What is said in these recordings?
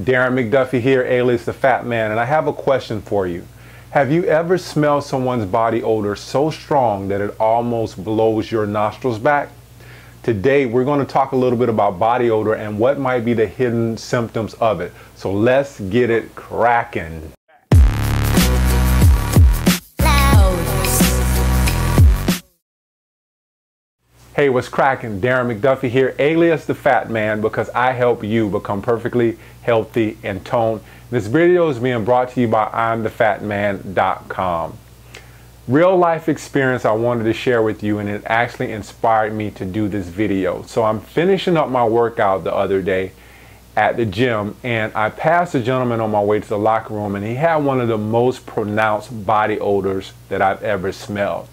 Darren McDuffie here, alias the Fat Man, and I have a question for you. Have you ever smelled someone's body odor so strong that it almost blows your nostrils back? Today we're going to talk a little bit about body odor and what might be the hidden symptoms of it. So let's get it cracking. Hey, what's cracking? Darren McDuffie here, alias the Fat Man, because I help you become perfectly healthy and toned. This video is being brought to you by I'mThePhatMan.com. Real life experience I wanted to share with you, and it actually inspired me to do this video. So I'm finishing up my workout the other day at the gym, and I passed a gentleman on my way to the locker room, and he had one of the most pronounced body odors that I've ever smelled.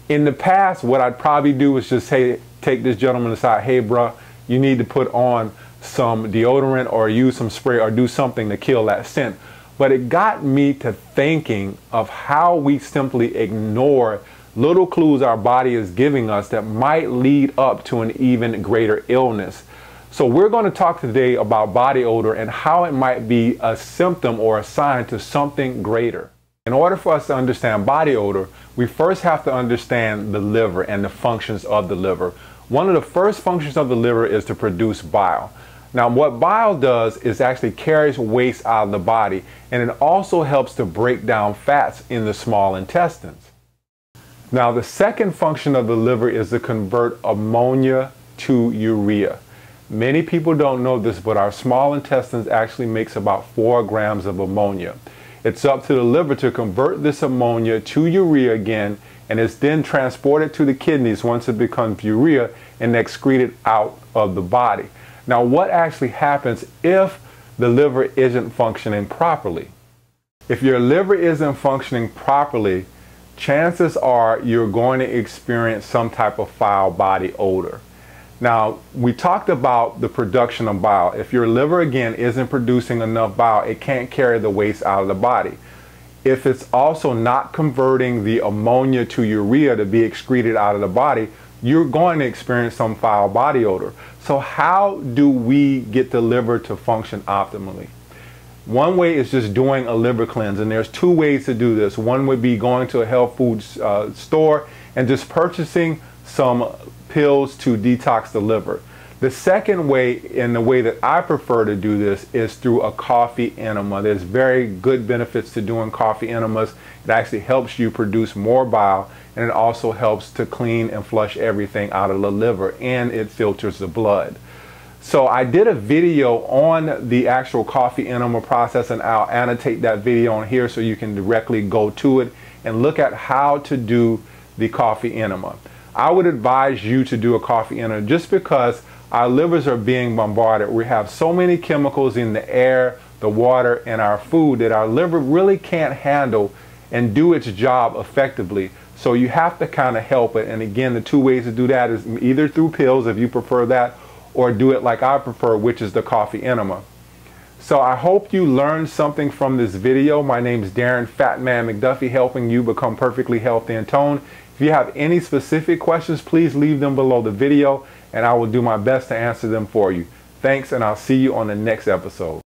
In the past, what I'd probably do is just take this gentleman aside, hey bruh, you need to put on some deodorant or use some spray or do something to kill that scent. But it got me to thinking of how we simply ignore little clues our body is giving us that might lead up to an even greater illness. So we're going to talk today about body odor and how it might be a symptom or a sign to something greater. In order for us to understand body odor, we first have to understand the liver and the functions of the liver. One of the first functions of the liver is to produce bile. Now, what bile does is actually carries waste out of the body, and it also helps to break down fats in the small intestines. Now, the second function of the liver is to convert ammonia to urea. Many people don't know this, but our small intestines actually makes about 4 grams of ammonia. It's up to the liver to convert this ammonia to urea again, and it's then transported to the kidneys once it becomes urea and excreted out of the body. Now, what actually happens if the liver isn't functioning properly? If your liver isn't functioning properly, chances are you're going to experience some type of foul body odor. Now, we talked about the production of bile. If your liver, again, isn't producing enough bile, it can't carry the waste out of the body. If it's also not converting the ammonia to urea to be excreted out of the body, you're going to experience some foul body odor. So how do we get the liver to function optimally? One way is just doing a liver cleanse, and there's 2 ways to do this. One would be going to a health food store and just purchasing some pills to detox the liver. The second way, and the way that I prefer to do this, is through a coffee enema. There's very good benefits to doing coffee enemas. It actually helps you produce more bile, and it also helps to clean and flush everything out of the liver, and it filters the blood. So I did a video on the actual coffee enema process, and I'll annotate that video on here so you can directly go to it and look at how to do the coffee enema. I would advise you to do a coffee enema just because our livers are being bombarded. We have so many chemicals in the air, the water, and our food that our liver really can't handle and do its job effectively. So you have to kind of help it. And again, the 2 ways to do that is either through pills, if you prefer that, or do it like I prefer, which is the coffee enema. So I hope you learned something from this video. My name is Darren Fat Man McDuffie, helping you become perfectly healthy and toned. If you have any specific questions, please leave them below the video, and I will do my best to answer them for you. Thanks, and I'll see you on the next episode.